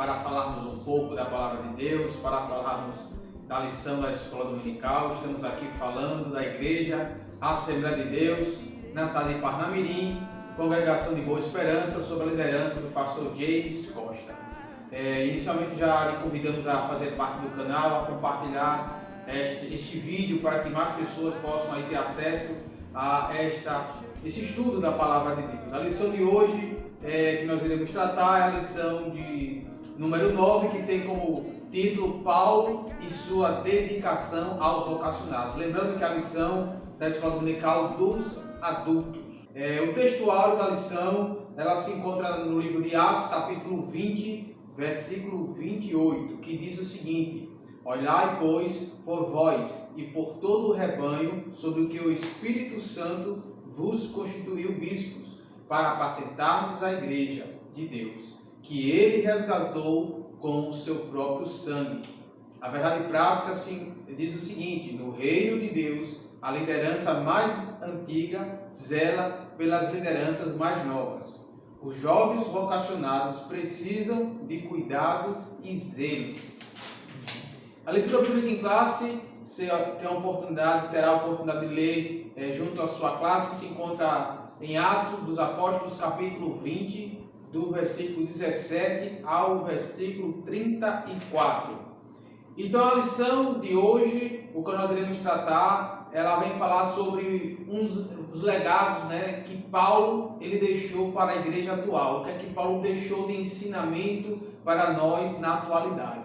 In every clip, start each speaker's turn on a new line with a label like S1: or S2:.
S1: para falarmos um pouco da Palavra de Deus, para falarmos da lição da Escola Dominical. Estamos aqui falando da Igreja Assembleia de Deus, na cidade de Parnamirim, Congregação de Boa Esperança, sob a liderança do pastor James Costa. Inicialmente já lhe convidamos a fazer parte do canal, a compartilhar este vídeo para que mais pessoas possam aí ter acesso a esse estudo da Palavra de Deus. A lição de hoje que nós iremos tratar é a lição de número 9, que tem como título Paulo e sua dedicação aos vocacionados. Lembrando que a lição da Escola Dominical dos Adultos. O textuário da lição ela se encontra no livro de Atos, capítulo 20, versículo 28, que diz o seguinte: olhai, pois, por vós e por todo o rebanho, sobre o que o Espírito Santo vos constituiu bispos, para apacentardes a igreja de Deus, que ele resgatou com o seu próprio sangue. A verdade prática assim, diz o seguinte: no reino de Deus, a liderança mais antiga zela pelas lideranças mais novas. Os jovens vocacionados precisam de cuidado e zelo. A leitura bíblica em classe, você terá a oportunidade de ler junto à sua classe, se encontra em Atos dos Apóstolos, capítulo 20, do versículo 17 ao versículo 34. Então a lição de hoje, o que nós iremos tratar, ela vem falar sobre os legados, que Paulo ele deixou para a igreja atual, o que é que Paulo deixou de ensinamento para nós na atualidade.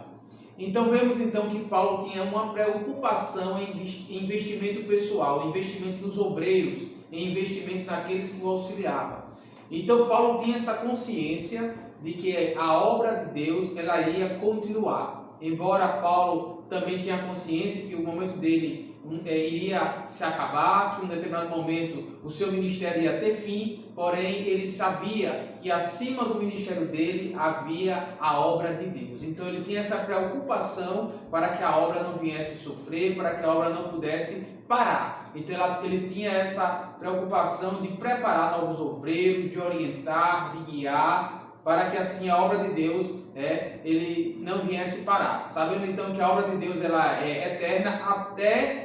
S1: Então vemos então que Paulo tinha uma preocupação em investimento pessoal, investimento nos obreiros, em investimento naqueles que o auxiliavam. Então Paulo tinha essa consciência de que a obra de Deus ela ia continuar. Embora Paulo também tinha consciência que o momento dele iria se acabar, que em um determinado momento o seu ministério ia ter fim, porém ele sabia que acima do ministério dele havia a obra de Deus. Então ele tinha essa preocupação para que a obra não viesse sofrer, para que a obra não pudesse parar. Então ele tinha essa preocupação de preparar novos obreiros, de orientar, de guiar, para que assim a obra de Deus ele não viesse parar. Sabendo então que a obra de Deus ela é eterna até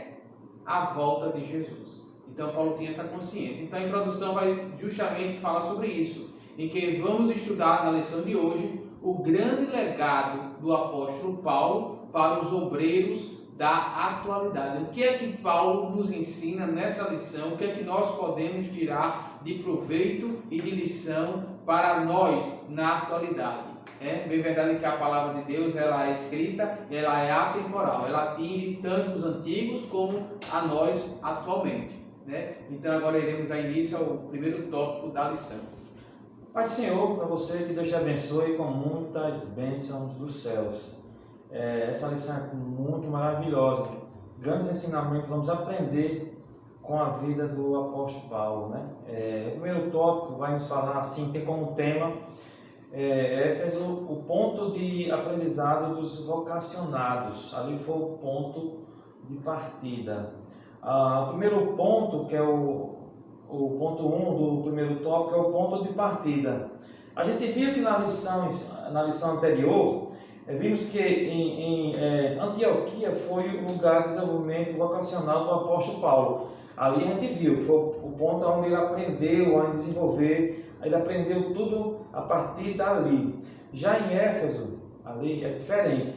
S1: a volta de Jesus. Então Paulo tinha essa consciência. Então a introdução vai justamente falar sobre isso, em que vamos estudar na lição de hoje o grande legado do apóstolo Paulo para os obreiros da atualidade. O que é que Paulo nos ensina nessa lição? O que é que nós podemos tirar de proveito e de lição para nós na atualidade? É bem verdade que a palavra de Deus ela é escrita, ela é atemporal, ela atinge tanto os antigos como a nós atualmente. Então agora iremos dar início ao primeiro tópico da lição.
S2: Pai do Senhor, para você, que Deus te abençoe com muitas bênçãos dos céus. Essa lição é muito maravilhosa, grandes ensinamentos vamos aprender com a vida do apóstolo Paulo. O primeiro tópico vai nos falar assim, tem como tema Éfeso, o ponto de aprendizado dos vocacionados. Ali foi o ponto de partida. O primeiro ponto, que é o ponto 1 do primeiro tópico, é o ponto de partida. A gente viu que na lição anterior, vimos que em Antioquia foi o lugar de desenvolvimento vocacional do apóstolo Paulo. Ali a gente viu, foi o ponto onde ele aprendeu a desenvolver. Ele aprendeu tudo a partir dali. Já em Éfeso, ali é diferente,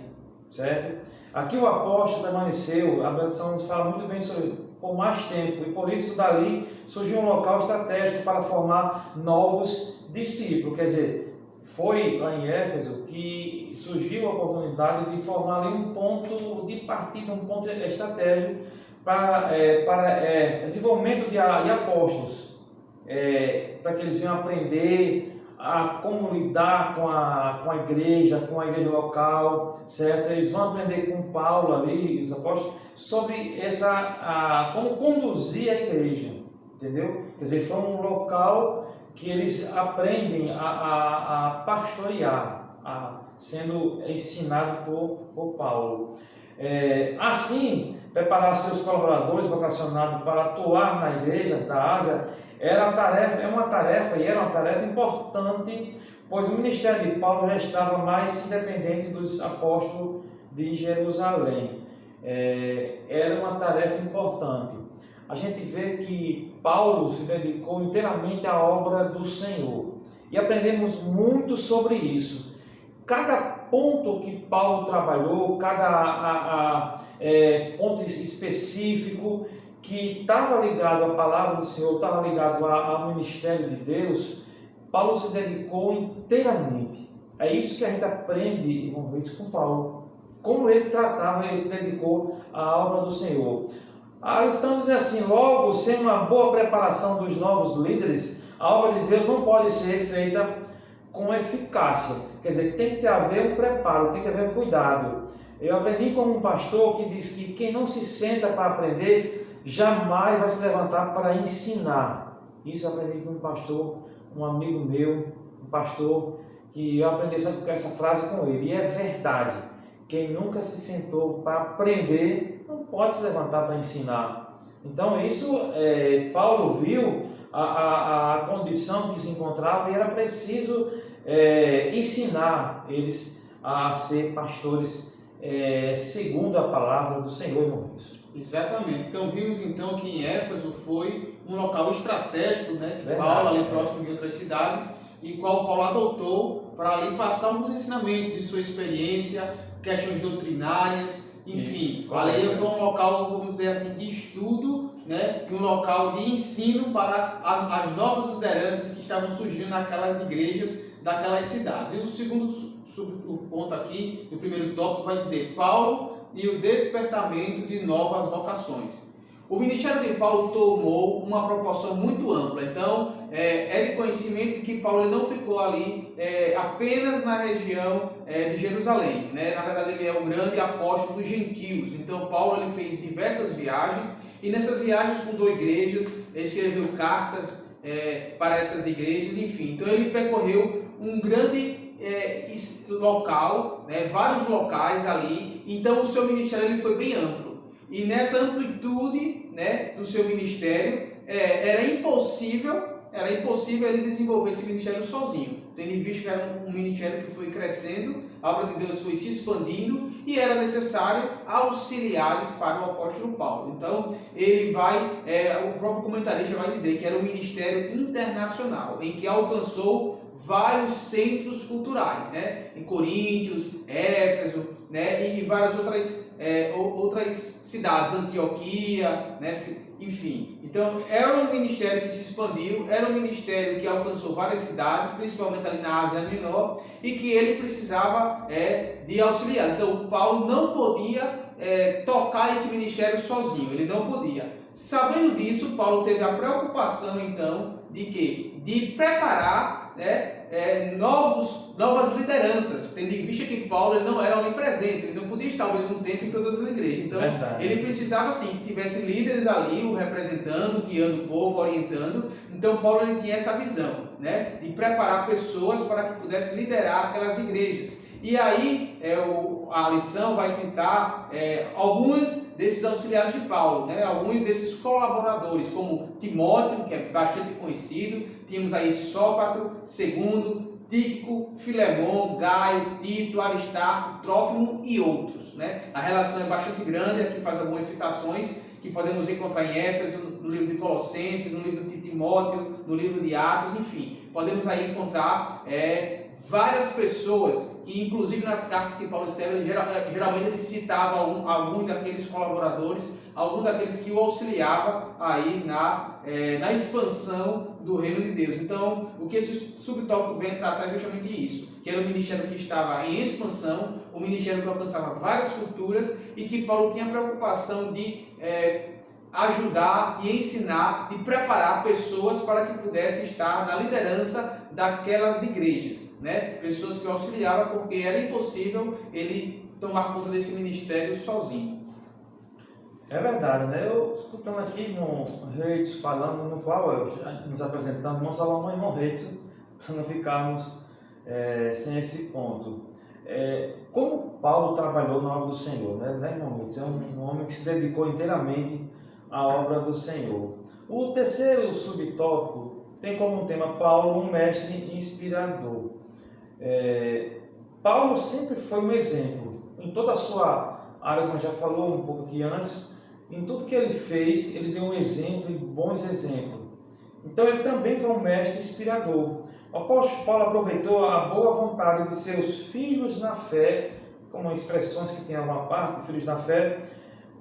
S2: certo? Aqui o apóstolo permaneceu, a lição nos fala muito bem sobre por mais tempo, e por isso dali surgiu um local estratégico para formar novos discípulos. Quer dizer, foi lá em Éfeso que surgiu a oportunidade de formar ali um ponto de partida, um ponto estratégico para desenvolvimento de apóstolos. Para que eles venham aprender a como lidar com a igreja local, certo? Eles vão aprender com Paulo ali, os apóstolos, sobre como conduzir a igreja, entendeu? Quer dizer, foi um local que eles aprendem a pastorear, sendo ensinado por Paulo. Assim, preparar seus colaboradores vocacionados para atuar na igreja da Ásia era uma tarefa importante pois o ministério de Paulo já estava mais independente dos apóstolos de Jerusalém. Era uma tarefa importante. A gente vê que Paulo se dedicou inteiramente à obra do Senhor e aprendemos muito sobre isso. Cada ponto que Paulo trabalhou, cada ponto específico que estava ligado à palavra do Senhor, estava ligado ao ministério de Deus, Paulo se dedicou inteiramente. É isso que a gente aprende, irmão Reis, com Paulo. Como ele tratava, ele se dedicou à obra do Senhor. A lição diz assim: logo, sem uma boa preparação dos novos líderes, a obra de Deus não pode ser feita com eficácia. Quer dizer, tem que haver um preparo, tem que haver um cuidado. Eu aprendi com um pastor que diz que quem não se senta para aprender, jamais vai se levantar para ensinar. Isso eu aprendi com um pastor, um amigo meu, um pastor, que eu aprendi essa frase com ele. E é verdade. Quem nunca se sentou para aprender, não pode se levantar para ensinar. Então, isso, Paulo viu a condição que se encontrava e era preciso ensinar eles a ser pastores segundo a palavra do Senhor, irmãos.
S1: Exatamente. Então vimos então que em Éfeso foi um local estratégico, né, que
S2: Verdade,
S1: Paulo, ali próximo de outras cidades, e qual Paulo adotou para ali passar alguns ensinamentos de sua experiência, questões doutrinárias, enfim.
S2: Isso,
S1: Ali foi um local, vamos dizer assim, de estudo, né, e um local de ensino para as novas lideranças que estavam surgindo naquelas igrejas daquelas cidades. E o segundo ponto aqui, o primeiro tópico, vai dizer Paulo e o despertamento de novas vocações. O ministério de Paulo tomou uma proporção muito ampla. Então, é de conhecimento que Paulo ele não ficou ali apenas na região de Jerusalém, né? Na verdade, ele é o grande apóstolo dos gentios. Então, Paulo ele fez diversas viagens e nessas viagens fundou igrejas, escreveu cartas para essas igrejas, enfim. Então, ele percorreu um grande local, né? Vários locais ali. Então, o seu ministério ele foi bem amplo. E nessa amplitude, né, do seu ministério, era impossível ele desenvolver esse ministério sozinho, tendo em vista que era um ministério que foi crescendo, a obra de Deus foi se expandindo e era necessário auxiliares para o apóstolo Paulo. Então, ele vai, o próprio comentarista vai dizer que era um ministério internacional, em que alcançou vários centros culturais, né, em Coríntios, Éfeso, né, e várias outras cidades, Antioquia, né, enfim. Então, era um ministério que se expandiu, era um ministério que alcançou várias cidades, principalmente ali na Ásia Menor, e que ele precisava de auxiliar. Então, Paulo não podia tocar esse ministério sozinho, ele não podia. Sabendo disso, Paulo teve a preocupação, então, de quê? De preparar, né, novas lideranças, tendo em vista que Paulo ele não era onipresente, ele não podia estar ao mesmo tempo em todas as igrejas. Então, ele precisava sim que tivesse líderes ali, o representando, guiando o povo, orientando. Então, Paulo ele tinha essa visão, né, de preparar pessoas para que pudessem liderar aquelas igrejas. E aí, a lição vai citar alguns desses auxiliares de Paulo, né? Alguns desses colaboradores, como Timóteo, que é bastante conhecido, tínhamos aí Sópater, Segundo, Tíquico, Filemon, Gaio, Tito, Aristarco, Trófimo e outros, né? A relação é bastante grande, aqui faz algumas citações que podemos encontrar em Éfeso, no livro de Colossenses, no livro de Timóteo, no livro de Atos, enfim. Podemos aí encontrar várias pessoas, que inclusive nas cartas que Paulo escreve, geralmente ele citava algum daqueles colaboradores, algum daqueles que o auxiliava aí na expansão do reino de Deus. Então, o que esse subtópico vem tratar é justamente isso, que era um ministério que estava em expansão, um ministério que alcançava várias culturas e que Paulo tinha a preocupação de ajudar e ensinar e preparar pessoas para que pudessem estar na liderança daquelas igrejas, né? Pessoas que o auxiliavam, porque era impossível ele tomar conta desse ministério sozinho.
S2: É verdade, né? Eu escutando aqui irmão Reitz falando, no qual nos apresentando, irmão Salomão e irmão Reitz, para não ficarmos sem esse ponto. Como Paulo trabalhou na obra do Senhor, né, irmão Reitz? É um homem que se dedicou inteiramente à obra do Senhor. O terceiro subtópico tem como tema Paulo, um mestre inspirador. Paulo sempre foi um exemplo. Em toda a sua área, como a gente já falou um pouco aqui antes, em tudo que ele fez, ele deu um exemplo e bons exemplos. Então ele também foi um mestre inspirador. O apóstolo Paulo aproveitou a boa vontade de seus filhos na fé, como expressões que tem alguma parte, filhos na fé,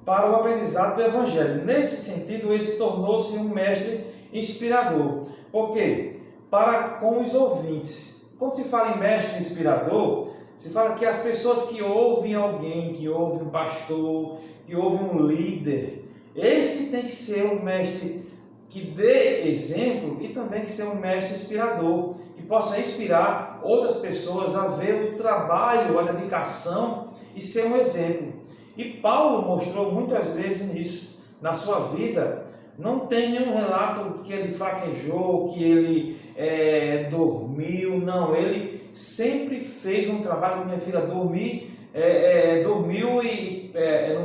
S2: para o aprendizado do Evangelho. Nesse sentido, ele se tornou-se um mestre inspirador. Por quê? Para com os ouvintes. Quando se fala em mestre inspirador, se fala que as pessoas que ouvem alguém, que ouvem um pastor, que ouvem um líder, esse tem que ser um mestre que dê exemplo e também que ser um mestre inspirador, que possa inspirar outras pessoas a ver o trabalho, a dedicação e ser um exemplo. E Paulo mostrou muitas vezes nisso na sua vida. Não tem nenhum relato que ele fraquejou, que ele dormiu, não. Ele sempre fez um trabalho com minha filha, dormiu e,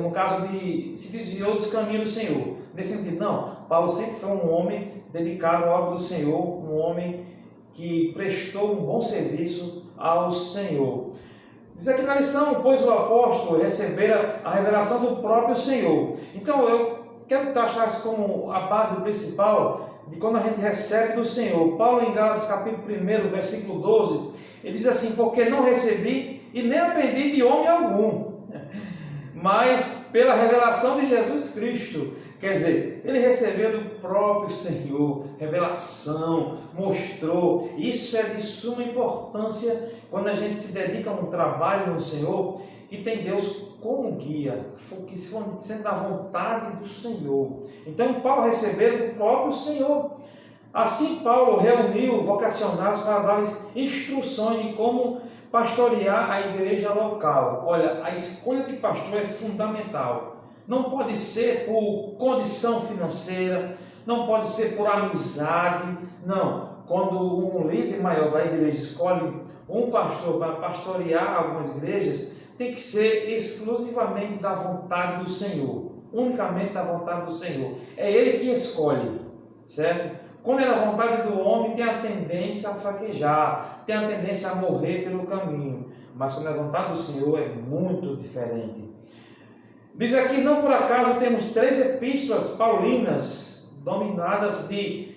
S2: no caso de se desviou dos caminhos do Senhor. Nesse sentido, não. Paulo sempre foi um homem dedicado à obra do Senhor, um homem que prestou um bom serviço ao Senhor. Diz aqui na lição, pois o apóstolo recebera a revelação do próprio Senhor. Então eu quero taxar isso como a base principal de quando a gente recebe do Senhor. Paulo em Gálatas capítulo 1, versículo 12, ele diz assim, porque não recebi e nem aprendi de homem algum, mas pela revelação de Jesus Cristo. Quer dizer, ele recebeu do próprio Senhor, revelação, mostrou. Isso é de suma importância quando a gente se dedica a um trabalho no Senhor, que tem Deus como guia, que se for sendo da vontade do Senhor. Então, Paulo recebeu do próprio Senhor. Assim, Paulo reuniu vocacionados para dar instruções de como pastorear a igreja local. Olha, a escolha de pastor é fundamental. Não pode ser por condição financeira, não pode ser por amizade, não. Quando um líder maior da igreja escolhe um pastor para pastorear algumas igrejas, tem que ser exclusivamente da vontade do Senhor, unicamente da vontade do Senhor. É Ele que escolhe, certo? Quando é da vontade do homem, tem a tendência a fraquejar, tem a tendência a morrer pelo caminho. Mas quando é da vontade do Senhor, é muito diferente. Diz aqui, não por acaso temos 3 epístolas paulinas, denominadas de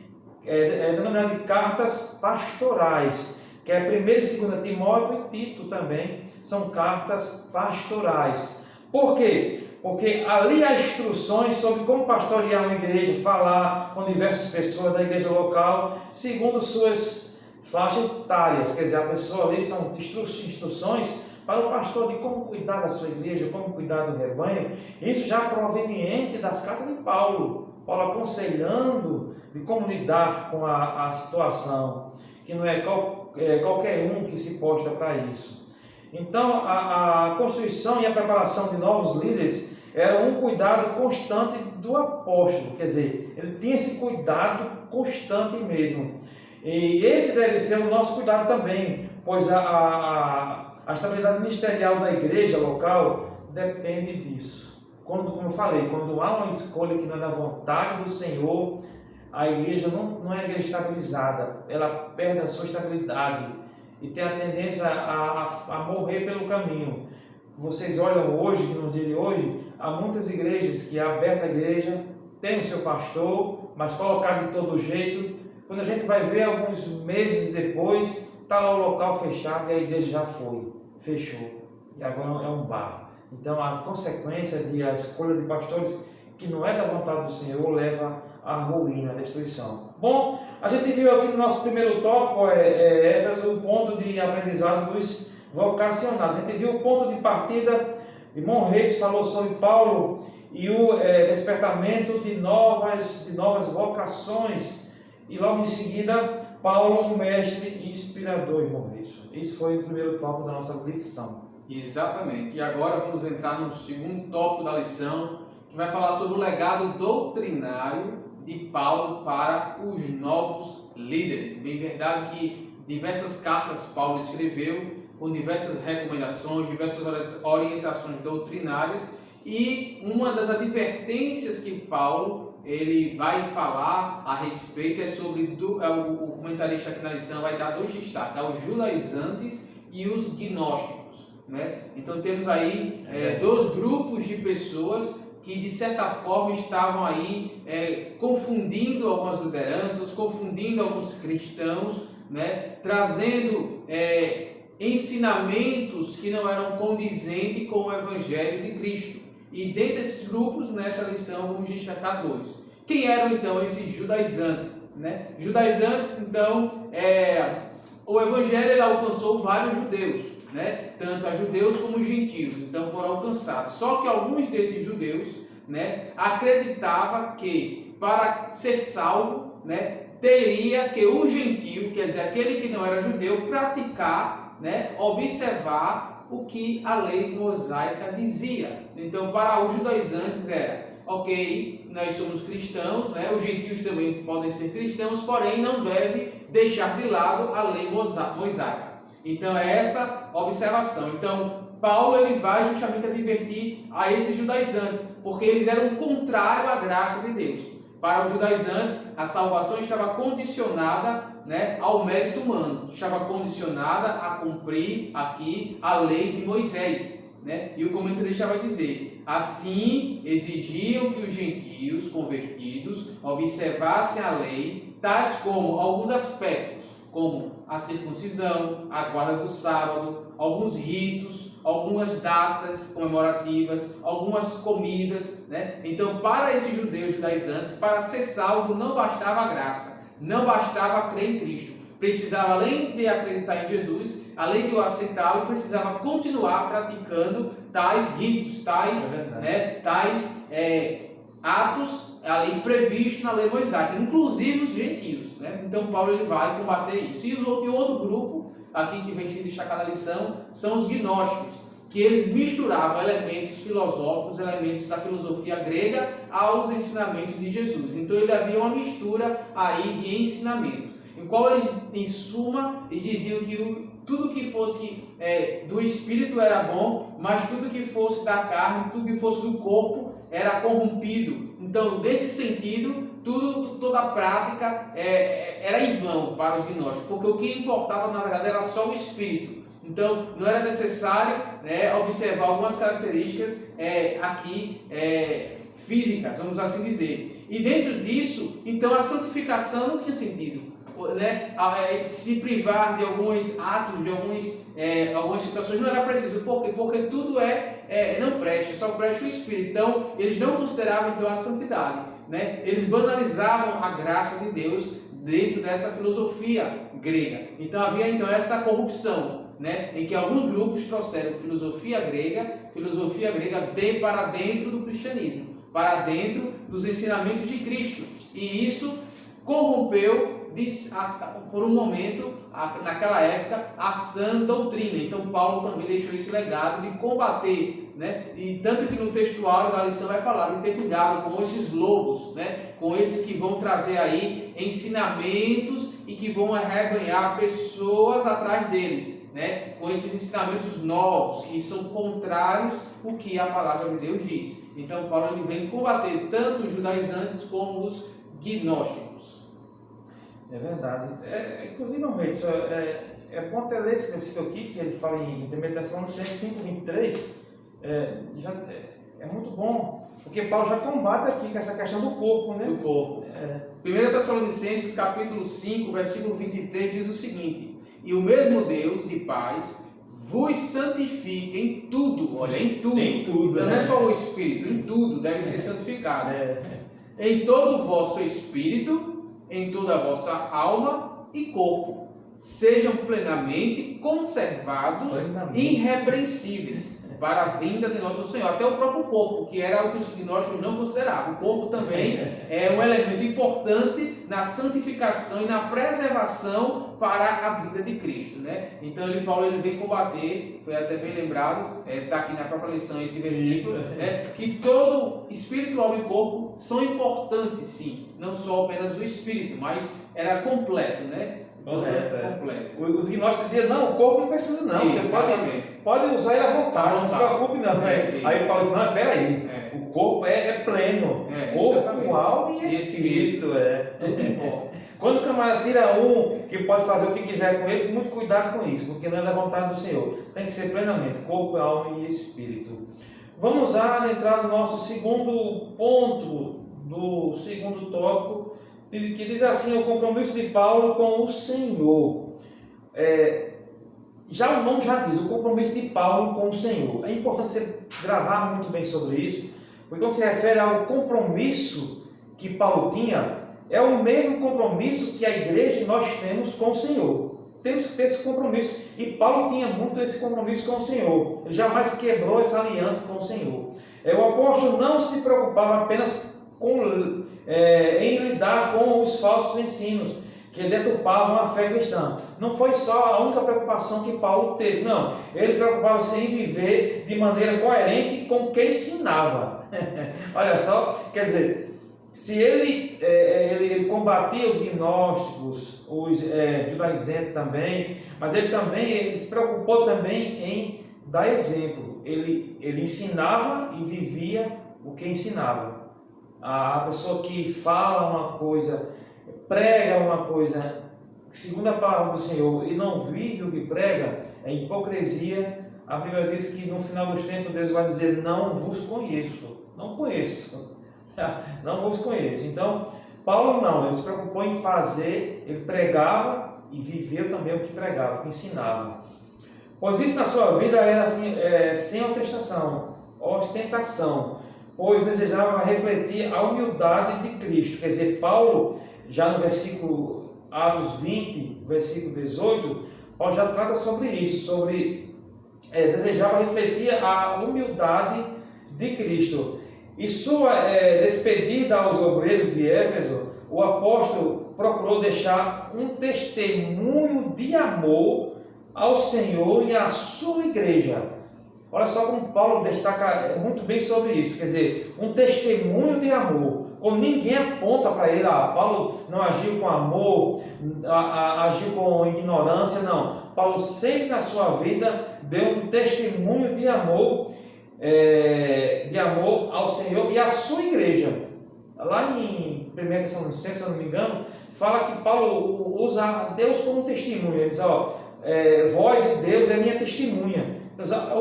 S2: cartas pastorais, que é 1 e 2 Timóteo e Tito também, são cartas pastorais. Por quê? Porque ali há instruções sobre como pastorear uma igreja, falar com diversas pessoas da igreja local, segundo suas faixas etárias. Quer dizer, a pessoa ali são instruções para o pastor de como cuidar da sua igreja, como cuidar do rebanho. Isso já proveniente das cartas de Paulo. Paulo aconselhando de como lidar com a situação, que não é qualquer um que se posta para isso. Então, a constituição e a preparação de novos líderes era um cuidado constante do apóstolo, quer dizer, ele tinha esse cuidado constante mesmo. E esse deve ser o nosso cuidado também, pois a estabilidade ministerial da igreja local depende disso. Como eu falei, quando há uma escolha que não é da vontade do Senhor, a igreja não é igreja estabilizada, ela perde a sua estabilidade e tem a tendência a morrer pelo caminho. Vocês olham hoje, no dia de hoje, há muitas igrejas que a aberta a igreja tem o seu pastor, mas colocado de todo jeito. Quando a gente vai ver alguns meses depois, está lá o local fechado e a igreja já fechou. E agora é um bar. Então a consequência da escolha de pastores que não é da vontade do Senhor leva à ruína, à destruição. Bom, a gente viu aqui no nosso primeiro tópico, Éfeso, o ponto de aprendizado dos vocacionados. A gente viu o ponto de partida, irmão Reis falou sobre Paulo e o despertamento de novas vocações. E logo em seguida, Paulo, um mestre inspirador, irmão Reis. Esse foi o primeiro tópico da nossa lição.
S1: Exatamente. E agora vamos entrar no segundo tópico da lição, que vai falar sobre o legado doutrinário de Paulo para os novos líderes. Bem verdade que diversas cartas Paulo escreveu com diversas recomendações, diversas orientações doutrinárias, e uma das advertências que Paulo ele vai falar a respeito sobre o comentarista aqui na lição vai dar dois destaques, os judaizantes e os gnósticos, né? Então temos aí dois grupos de pessoas que de certa forma estavam aí confundindo algumas lideranças, confundindo alguns cristãos, né? Trazendo ensinamentos que não eram condizentes com o Evangelho de Cristo. E dentre esses grupos, nessa lição, vamos destacar dois. Quem eram então esses judaizantes? Né? Judaizantes, então, o Evangelho ele alcançou vários judeus, né? Tanto a judeus como gentios, então foram alcançados. Só que alguns desses judeus, né, acreditavam que para ser salvo, né, teria que o gentio, quer dizer, aquele que não era judeu, praticar, né, observar o que a lei mosaica dizia. Então, para os judaizantes era, ok, nós somos cristãos, né, os gentios também podem ser cristãos, porém não deve deixar de lado a lei mosaica. Então, é essa observação. Então, Paulo ele vai justamente advertir a esses judaizantes, porque eles eram contrários à graça de Deus. Para os judaizantes, a salvação estava condicionada, né, ao mérito humano, estava condicionada a cumprir aqui a lei de Moisés, né? E o comentarista vai dizer, assim exigiam que os gentios convertidos observassem a lei, tais como alguns aspectos, como a circuncisão, a guarda do sábado, alguns ritos, algumas datas comemorativas, algumas comidas, né? Então, para esses judeus judaizantes, para ser salvo não bastava a graça, não bastava crer em Cristo. Precisava, além de acreditar em Jesus, além de o aceitá-lo, precisava continuar praticando tais ritos, tais atos ali previstos na lei mosaica, inclusive os gentios, né? Então, Paulo ele vai combater isso. E o outro grupo aqui que vem sendo destacado na lição são os gnósticos, que eles misturavam elementos filosóficos, elementos da filosofia grega aos ensinamentos de Jesus. Então ele havia uma mistura aí de ensinamento, em qual eles, em suma, eles diziam que tudo que fosse do espírito era bom, mas tudo que fosse da carne, tudo que fosse do corpo era corrompido. Então, nesse sentido, toda a prática era em vão para os gnósticos, porque o que importava, na verdade, era só o espírito. Então, não era necessário, né, observar algumas características físicas, vamos assim dizer. E dentro disso, então, a santificação não tinha sentido, né? Se privar de alguns atos, de algumas situações não era preciso. Por quê? Porque tudo não presta, só presta o Espírito. Então, eles não consideravam então a santidade, né? Eles banalizavam a graça de Deus dentro dessa filosofia grega. Então, havia então essa corrupção, né? Em que alguns grupos trouxeram filosofia grega para dentro do cristianismo, para dentro dos ensinamentos de Cristo. E isso corrompeu por um momento, naquela época, a sã doutrina. Então Paulo também deixou esse legado de combater, né? E tanto que no textuário da lição vai falar de ter cuidado com esses lobos, né? Com esses que vão trazer aí ensinamentos e que vão arrebanhar pessoas atrás deles, né? Com esses ensinamentos novos que são contrários ao que a palavra de Deus diz. Então Paulo ele vem combater tanto os judaizantes como os gnósticos.
S2: É verdade. Inclusive, é bom até ler esse versículo aqui, que ele fala em 1 Tessalonicenses 5:23. É muito bom, porque Paulo já combate aqui com essa questão do corpo, né?
S1: Do corpo. 1 Tessalonicenses capítulo 5, versículo 23 diz o seguinte: e o mesmo Deus de paz vos santifique em tudo, olha, em tudo.
S2: Em tudo,
S1: então, não é só o Espírito, em tudo deve ser santificado. Em todo o vosso espírito, em toda a vossa alma e corpo, sejam plenamente conservados, irrepreensíveis, para a vinda de nosso Senhor. Até o próprio corpo, que era o que os gnósticos não consideravam. O corpo também é um elemento importante na santificação e na preservação para a vida de Cristo, né? Então Paulo vem combater, foi até bem lembrado, está aqui na própria lição esse versículo, né? Que todo espírito, alma e corpo são importantes, sim, não só apenas o espírito, mas era completo, né?
S2: Correto,
S1: completo.
S2: Os gnósticos diziam, não, o corpo não precisa não, você pode usar ele à vontade, não se preocupe não. Aí Paulo diz, não, peraí, o corpo é pleno, corpo, alma e espírito. Quando o camarada tira que pode fazer o que quiser com ele, muito cuidado com isso, porque não é da vontade do Senhor. Tem que ser plenamente, corpo, alma e espírito. Vamos lá entrar no nosso segundo ponto, do segundo tópico, que diz assim, o compromisso de Paulo com o Senhor. Já o nome já diz, o compromisso de Paulo com o Senhor. É importante você gravar muito bem sobre isso, porque quando se refere ao compromisso que Paulo tinha, é o mesmo compromisso que a igreja e nós temos com o Senhor. Temos que ter esse compromisso. E Paulo tinha muito esse compromisso com o Senhor. Ele jamais quebrou essa aliança com o Senhor. O apóstolo não se preocupava apenas em lidar com os falsos ensinos que deturpavam a fé cristã. Não foi só a única preocupação que Paulo teve, não. Ele preocupava-se em viver de maneira coerente com quem ensinava. Olha só, quer dizer, se ele combatia os gnósticos, os judaizantes também, mas ele se preocupou também em dar exemplo. Ele ensinava e vivia o que ensinava. A pessoa que fala uma coisa, prega uma coisa, segundo a palavra do Senhor, e não vive o que prega, é hipocrisia. A Bíblia diz que no final dos tempos Deus vai dizer, não vos conheço, não conheço. Não vos conheço. Então, Paulo não, ele se preocupou em fazer, ele pregava e viveu também o que pregava, o que ensinava. Pois isso na sua vida era assim, sem ostentação, pois desejava refletir a humildade de Cristo. Quer dizer, Paulo, já no versículo Atos 20, versículo 18, Paulo já trata sobre isso, desejava refletir a humildade de Cristo. E sua despedida aos obreiros de Éfeso, o apóstolo procurou deixar um testemunho de amor ao Senhor e à sua igreja. Olha só como Paulo destaca muito bem sobre isso, quer dizer, um testemunho de amor. Quando ninguém aponta para ele, Paulo não agiu com amor, agiu com ignorância, não. Paulo sempre na sua vida deu um testemunho de amor ao Senhor e à sua igreja. Lá em 1 Tessalonicenses, se eu não me engano, fala que Paulo usa Deus como testemunha. Ele diz, vós e Deus é minha testemunha.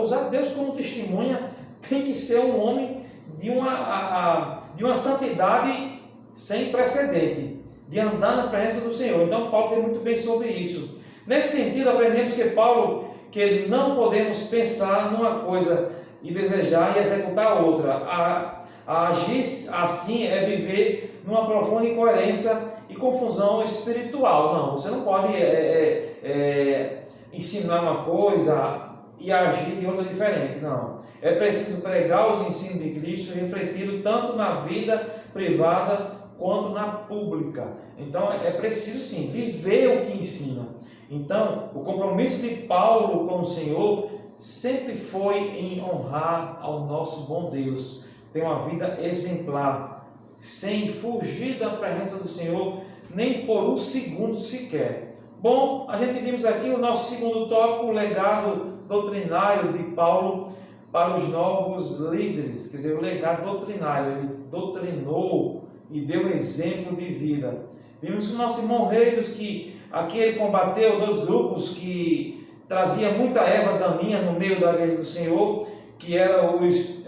S2: Usar Deus como testemunha tem que ser um homem de uma santidade sem precedente, de andar na presença do Senhor. Então Paulo fez muito bem sobre isso. Nesse sentido, aprendemos que não podemos pensar numa coisa e desejar e executar outra. Agir assim é viver numa profunda incoerência e confusão espiritual. Não, você não pode ensinar uma coisa e agir de outra diferente, não. É preciso pregar os ensinos de Cristo e refleti-lo tanto na vida privada quanto na pública. Então é preciso sim viver o que ensina. Então o compromisso de Paulo com o Senhor sempre foi em honrar ao nosso bom Deus, ter uma vida exemplar, sem fugir da presença do Senhor, nem por um segundo sequer. Bom, a gente vimos aqui o nosso segundo tópico, o legado doutrinário de Paulo para os novos líderes, quer dizer, o legado doutrinário, ele doutrinou e deu exemplo de vida. Vimos que o nosso irmão Reiros, que aqui ele combateu dois grupos que trazia muita erva daninha no meio da igreja do Senhor, que eram os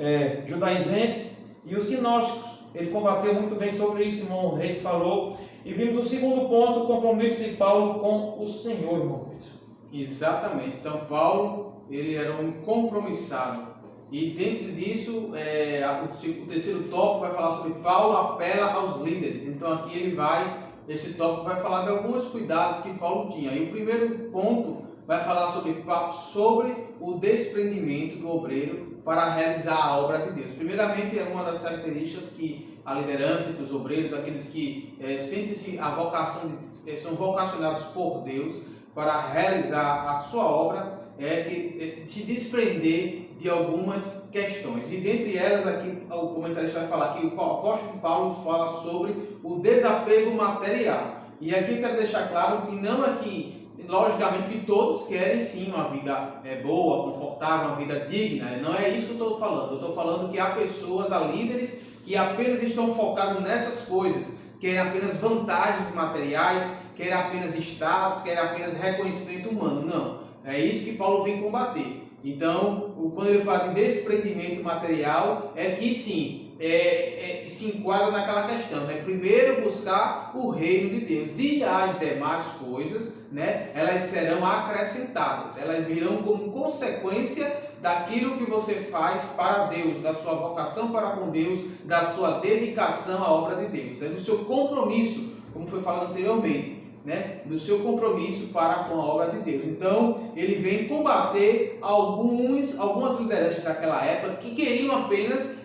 S2: judaizantes e os gnósticos. Ele combateu muito bem sobre isso, irmão Reis falou. E vimos o segundo ponto, o compromisso de Paulo com o Senhor, irmão Reis.
S1: Exatamente. Então Paulo, ele era um compromissado. E dentro disso, o terceiro tópico vai falar sobre Paulo apela aos líderes. Então aqui esse tópico vai falar de alguns cuidados que Paulo tinha. E o primeiro ponto vai falar sobre o desprendimento do obreiro para realizar a obra de Deus. Primeiramente, é uma das características que a liderança dos obreiros, aqueles que sentem-se a vocação, são vocacionados por Deus para realizar a sua obra, que se desprender de algumas questões. E dentre elas, aqui o comentarista vai falar que o apóstolo Paulo fala sobre o desapego material. E aqui eu quero deixar claro que não é que, logicamente, que todos querem sim uma vida boa, confortável, uma vida digna. Não é isso que eu estou falando. Eu estou falando que há pessoas, há líderes que apenas estão focados nessas coisas, querem apenas vantagens materiais, querem apenas status, querem apenas reconhecimento humano. Não, é isso que Paulo vem combater. Então, quando ele fala de desprendimento material, é que sim, se enquadra naquela questão, né? Primeiro buscar o reino de Deus, e as demais coisas, né, elas serão acrescentadas, elas virão como consequência daquilo que você faz para Deus, da sua vocação para com Deus, da sua dedicação à obra de Deus, né? Do seu compromisso, como foi falado anteriormente, né? Do seu compromisso para com a obra de Deus. Então, ele vem combater algumas lideranças daquela época que queriam apenas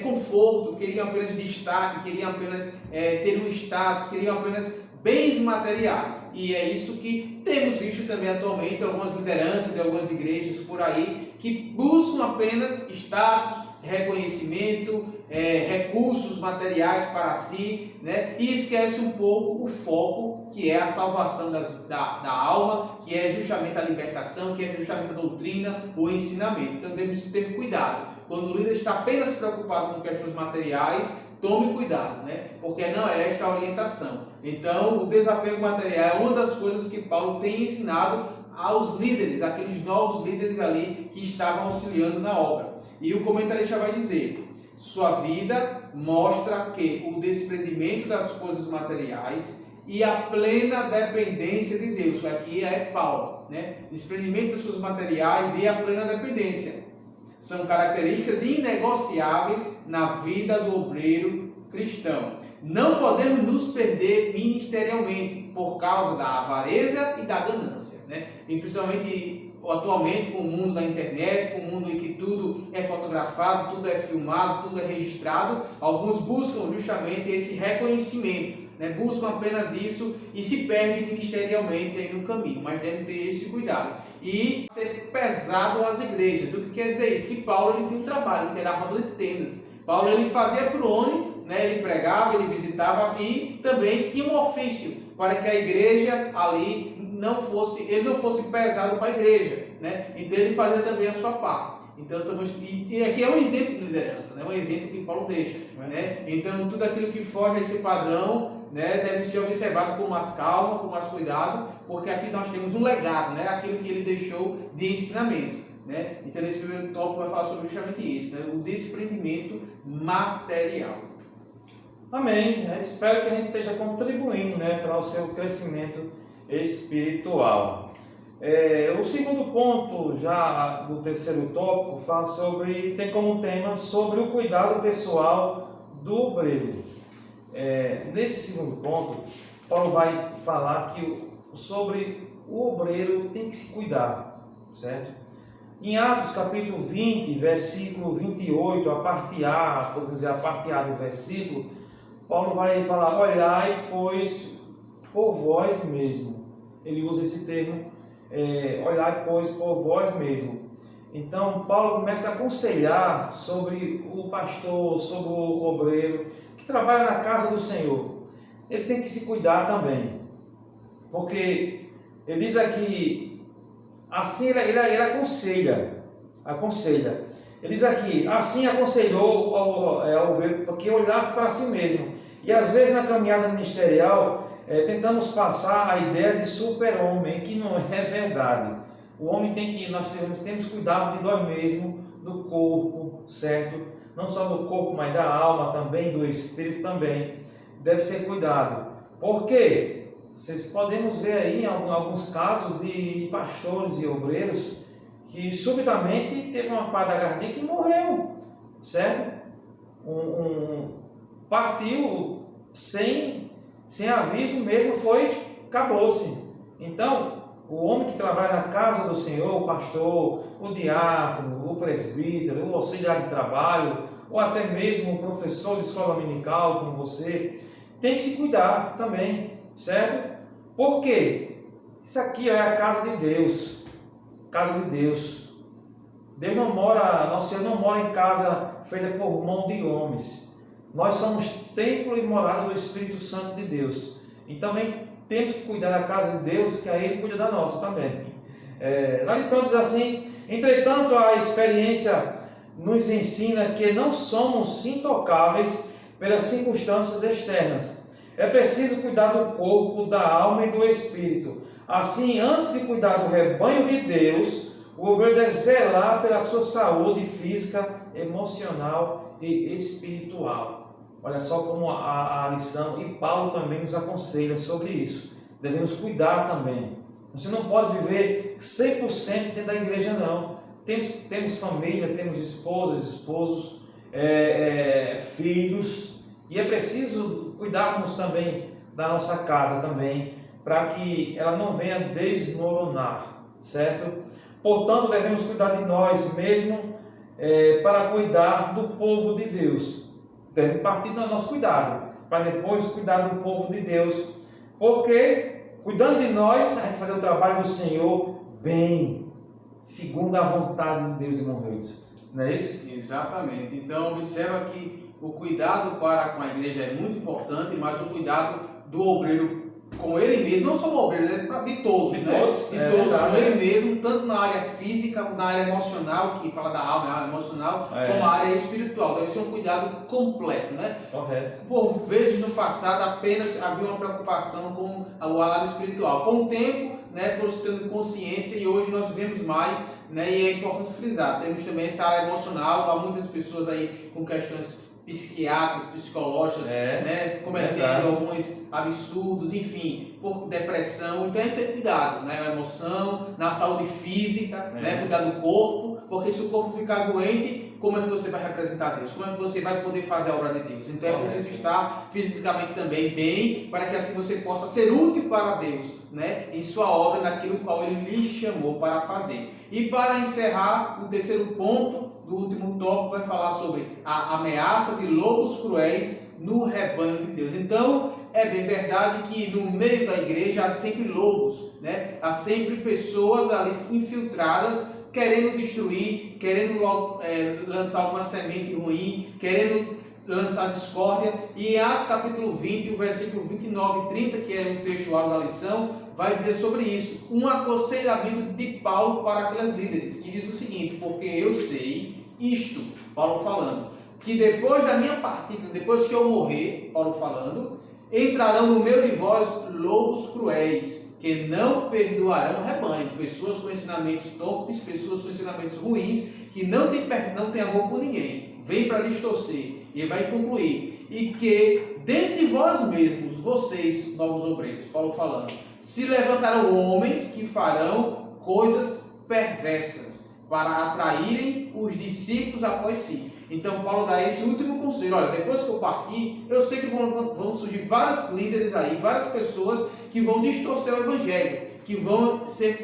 S1: conforto, queriam apenas destaque, queriam apenas ter um status, queriam apenas bens materiais. E é isso que temos visto também atualmente algumas lideranças de algumas igrejas por aí que buscam apenas status, reconhecimento, recursos materiais para si, né? E esquece um pouco o foco, que é a salvação da alma, que é justamente a libertação, que é justamente a doutrina, o ensinamento. Então temos que ter cuidado. Quando o líder está apenas preocupado com questões materiais, tome cuidado, né? Porque não é esta a orientação. Então, o desapego material é uma das coisas que Paulo tem ensinado aos líderes, aqueles novos líderes ali que estavam auxiliando na obra. E o comentarista vai dizer: sua vida mostra que o desprendimento das coisas materiais e a plena dependência de Deus. Aqui é Paulo, né? Desprendimento das coisas materiais e a plena dependência são características inegociáveis na vida do obreiro cristão. Não podemos nos perder ministerialmente por causa da avareza e da ganância, né? E principalmente atualmente com o mundo da internet, com o mundo em que tudo é fotografado, tudo é filmado, tudo é registrado, alguns buscam justamente esse reconhecimento, né? Buscam apenas isso e se perdem ministerialmente aí no caminho, mas devem ter esse cuidado. E ser pesado nas igrejas. O que quer dizer isso? Que Paulo ele tinha um trabalho, que era armadura de tendas. Paulo ele fazia crone, né? Ele pregava, ele visitava e também tinha um ofício para que a igreja ali ele não fosse pesado para a igreja, né? Então ele fazia também a sua parte. Então e aqui é um exemplo de liderança, né? Um exemplo que Paulo deixa, né? Então tudo aquilo que foge a esse padrão, né, deve ser observado com mais calma, com mais cuidado, porque aqui nós temos um legado, né? Aquilo que ele deixou de ensinamento, né? Então nesse primeiro tópico vai falar sobre justamente isso, né? O desprendimento material.
S2: Amém. Espero que a gente esteja contribuindo, né, para o seu crescimento espiritual. O segundo ponto, já do terceiro tópico, fala tem como tema sobre o cuidado pessoal do obreiro. Nesse segundo ponto, Paulo vai falar sobre o obreiro tem que se cuidar, certo? Em Atos capítulo 20, versículo 28, a parte A do versículo, Paulo vai falar: olhai, pois, por vós mesmo. Ele usa esse termo, olhai, pois, por vós mesmo. Então, Paulo começa a aconselhar sobre o pastor, sobre o obreiro que trabalha na casa do Senhor. Ele tem que se cuidar também, porque ele diz aqui, assim ele aconselha. Ele diz aqui, assim aconselhou ao obreiro que olhasse para si mesmo. E às vezes na caminhada ministerial, tentamos passar a ideia de super-homem, que não é verdade. O homem nós temos cuidado de nós mesmos, do corpo, certo? Não só do corpo, mas da alma também, do espírito também. Deve ser cuidado. Por quê? Vocês podemos ver aí em alguns casos de pastores e obreiros que subitamente teve uma parada cardíaca e morreu, certo? Partiu sem aviso mesmo, acabou-se. Então, o homem que trabalha na casa do Senhor, o pastor, o diácono, o presbítero, o auxiliar de trabalho, ou até mesmo o professor de escola dominical, como você, tem que se cuidar também, certo? Por quê? Isso aqui é a casa de Deus. Casa de Deus. Nosso Senhor não mora em casa feita por mão de homens. Nós somos templo e morada do Espírito Santo de Deus. E também temos que cuidar da casa de Deus, que aí Ele cuida da nossa também. Na lição diz assim: entretanto, a experiência nos ensina que não somos intocáveis pelas circunstâncias externas. É preciso cuidar do corpo, da alma e do espírito. Assim, antes de cuidar do rebanho de Deus, o obreiro deve zelar pela sua saúde física, emocional e espiritual. Olha só como a lição, e Paulo também nos aconselha sobre isso. Devemos cuidar também. Você não pode viver 100% dentro da igreja, não. Temos família, temos esposas, esposos, filhos, e é preciso cuidarmos também da nossa casa também, para que ela não venha desmoronar, certo? Portanto, devemos cuidar de nós mesmos para cuidar do povo de Deus. Deve partir do nosso cuidado, para depois cuidar do povo de Deus, porque cuidando de nós, a gente fazer o trabalho do Senhor bem, segundo a vontade de Deus, irmão Reis. Não é isso?
S1: Exatamente. Então, observa que o cuidado para com a igreja é muito importante, mas o cuidado do obreiro com ele mesmo, não só o obreiro, de todos,
S2: de
S1: né?
S2: todos,
S1: de todos, com ele mesmo, tanto na área física, na área emocional, que fala da alma, a área emocional, como a área espiritual. Deve ser um cuidado completo, né?
S2: Correto.
S1: Por vezes no passado apenas havia uma preocupação com o lado espiritual. Com o tempo, né, foram tendo consciência e hoje nós vemos mais, né? E é importante frisar, temos também essa área emocional, há muitas pessoas aí com questões psiquiatras, psicológicas, né, cometendo alguns absurdos, enfim, por depressão. Então, é ter cuidado, né, na emoção, na saúde física, né, cuidar do corpo, porque se o corpo ficar doente, como é que você vai representar Deus? Como é que você vai poder fazer a obra de Deus? Então, é preciso estar fisicamente também bem, para que assim você possa ser útil para Deus, né, em sua obra, naquilo qual Ele lhe chamou para fazer. E para encerrar, o terceiro ponto do último tópico vai falar sobre a ameaça de lobos cruéis no rebanho de Deus. Então, é bem verdade que no meio da igreja há sempre lobos, né? Há sempre pessoas ali infiltradas, querendo destruir, querendo lançar alguma semente ruim, querendo lançar discórdia. E em Atos capítulo 20, o versículo 29 e 30, que é o textual da lição, vai dizer sobre isso, um aconselhamento de Paulo para aquelas líderes, que diz o seguinte: porque eu sei isto, Paulo falando, que depois da minha partida, depois que eu morrer, Paulo falando, entrarão no meio de vós lobos cruéis, que não perdoarão o rebanho, pessoas com ensinamentos torpes, pessoas com ensinamentos ruins, que não tem amor por ninguém, vem para distorcer. E vai concluir, e que dentre vós mesmos, vocês, novos obreiros, Paulo falando, se levantarão homens que farão coisas perversas, para atraírem os discípulos após si. Então Paulo dá esse último conselho: olha, depois que eu partir, eu sei que vão surgir vários líderes aí, várias pessoas que vão distorcer o evangelho, que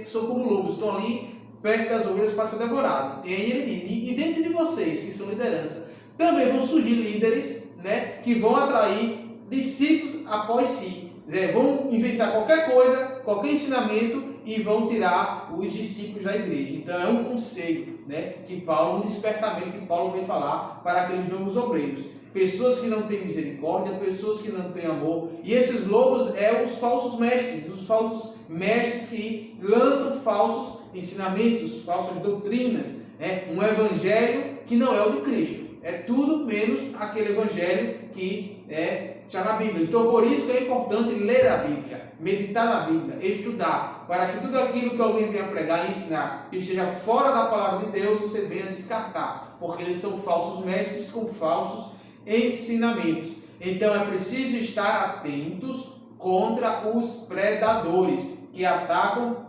S1: são como lobos, estão ali perto das ovelhas para ser devorados. E aí ele diz, e dentro de vocês, que são liderança, também vão surgir líderes, né, que vão atrair discípulos após si. Vão inventar qualquer coisa, qualquer ensinamento, e vão tirar os discípulos da igreja. Então é um conselho, né, que Paulo, um despertamento que Paulo vem falar para aqueles novos obreiros. Pessoas que não têm misericórdia, pessoas que não têm amor. E esses lobos os falsos mestres que lançam falsos ensinamentos, falsas doutrinas, né? Um evangelho que não é o de Cristo. É tudo menos aquele evangelho que está na Bíblia. Então, por isso que é importante ler a Bíblia, meditar na Bíblia, estudar, para que tudo aquilo que alguém venha pregar e ensinar que esteja fora da palavra de Deus, você venha descartar, porque eles são falsos mestres com falsos ensinamentos. Então, é preciso estar atentos contra os predadores que atacam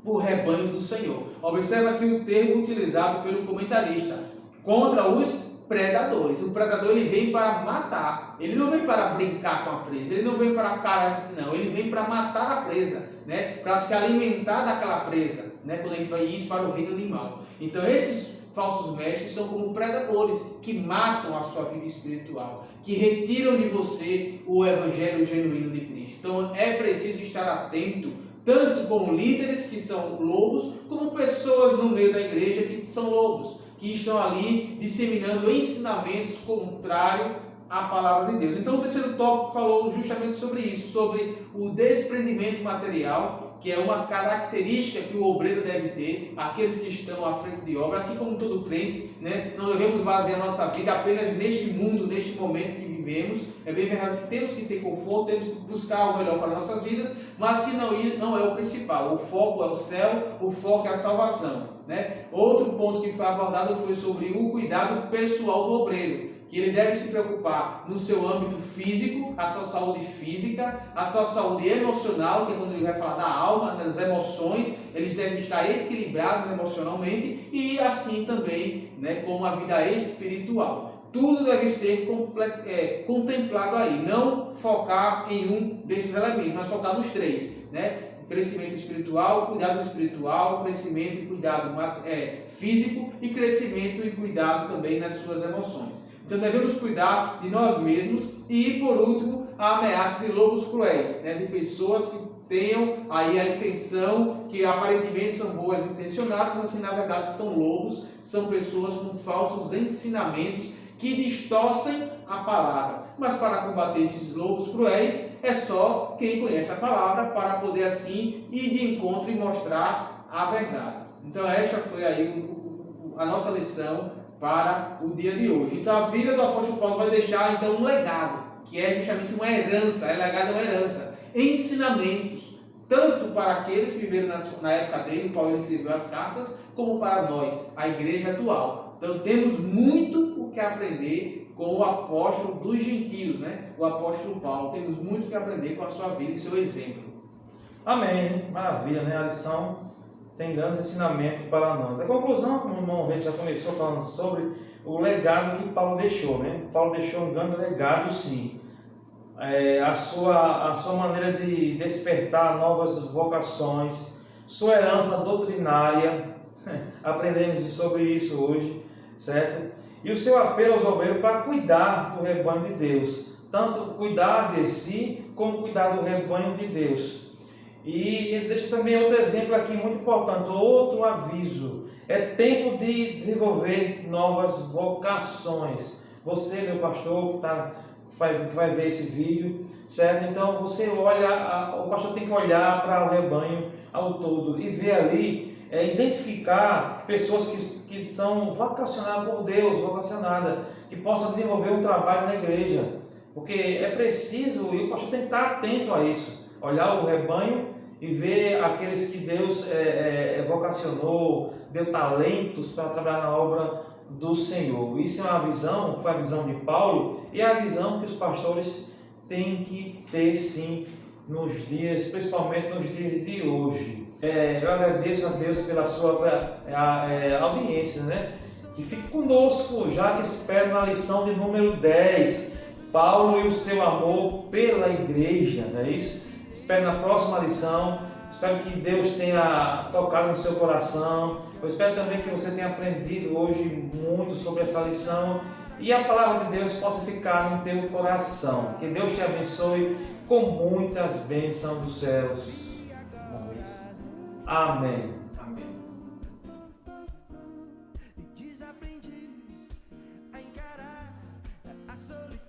S1: o rebanho do Senhor. Observa aqui o termo utilizado pelo comentarista: contra os predadores. O predador, ele vem para matar, ele não vem para brincar com a presa, ele não vem para não, ele vem para matar a presa, né? Para se alimentar daquela presa, né? Quando a gente vai isso para o reino animal. Então esses falsos mestres são como predadores que matam a sua vida espiritual, que retiram de você o evangelho genuíno de Cristo. Então é preciso estar atento, tanto com líderes que são lobos, como pessoas no meio da igreja que são lobos, que estão ali disseminando ensinamentos contrários a palavra de Deus. Então o terceiro tópico falou justamente sobre isso, sobre o desprendimento material, que é uma característica que o obreiro deve ter, aqueles que estão à frente de obra, assim como todo crente, né? Não devemos basear nossa vida apenas neste mundo, neste momento que vivemos. É bem verdade que temos que ter conforto, temos que buscar o melhor para nossas vidas, mas que não é o principal. O foco é o céu, o foco é a salvação, né? Outro ponto que foi abordado foi sobre o cuidado pessoal do obreiro, que ele deve se preocupar no seu âmbito físico, a sua saúde física, a sua saúde emocional, que é quando ele vai falar da alma, das emoções, eles devem estar equilibrados emocionalmente, e assim também, né, como a vida espiritual. Tudo deve ser contemplado aí, não focar em um desses elementos, mas focar nos três, né? Crescimento espiritual, cuidado espiritual, crescimento e cuidado físico, e crescimento e cuidado também nas suas emoções. Então devemos cuidar de nós mesmos e, por último, a ameaça de lobos cruéis, né? De pessoas que tenham aí a intenção, que aparentemente são boas intencionadas, mas que na verdade são lobos, são pessoas com falsos ensinamentos que distorcem a palavra. Mas para combater esses lobos cruéis, é só quem conhece a palavra para poder assim ir de encontro e mostrar a verdade. Então esta foi aí a nossa lição para o dia de hoje. Então a vida do apóstolo Paulo vai deixar então um legado, que é justamente uma herança, legado é uma herança, ensinamentos, tanto para aqueles que viveram na época dele, o Paulo escreveu as cartas, como para nós, a igreja atual. Então temos muito o que aprender com o apóstolo dos gentios, né? O apóstolo Paulo. Temos muito o que aprender com a sua vida e seu exemplo.
S2: Amém. Maravilha, né? A lição tem grandes ensinamentos para nós. A conclusão, como o irmão Rei já começou falando sobre o legado que Paulo deixou, né? Paulo deixou um grande legado, sim. A sua maneira de despertar novas vocações, sua herança doutrinária, aprendemos sobre isso hoje, certo? E o seu apelo aos obreiros para cuidar do rebanho de Deus, tanto cuidar de si, como cuidar do rebanho de Deus. E ele deixa também outro exemplo aqui muito importante, outro aviso: é tempo de desenvolver novas vocações. Você, meu pastor, que vai ver esse vídeo, certo? Então você olha, o pastor tem que olhar para o rebanho ao todo e ver ali, identificar pessoas que são vocacionadas por Deus, que possam desenvolver um trabalho na igreja, porque é preciso, e o pastor tem que estar atento a isso, olhar o rebanho e ver aqueles que Deus vocacionou, deu talentos para trabalhar na obra do Senhor. Isso é uma visão, foi a visão de Paulo, e é a visão que os pastores têm que ter sim nos dias, principalmente nos dias de hoje. Eu agradeço a Deus pela sua audiência, né? Que fique conosco, já que espero na lição de número 10, Paulo e o seu amor pela igreja, não é isso? Espero na próxima lição. Espero que Deus tenha tocado no seu coração. Eu espero também que você tenha aprendido hoje muito sobre essa lição e a palavra de Deus possa ficar no teu coração. Que Deus te abençoe com muitas bênçãos dos céus. Amém.
S1: Amém.
S3: Desaprendi a encarar a solidão.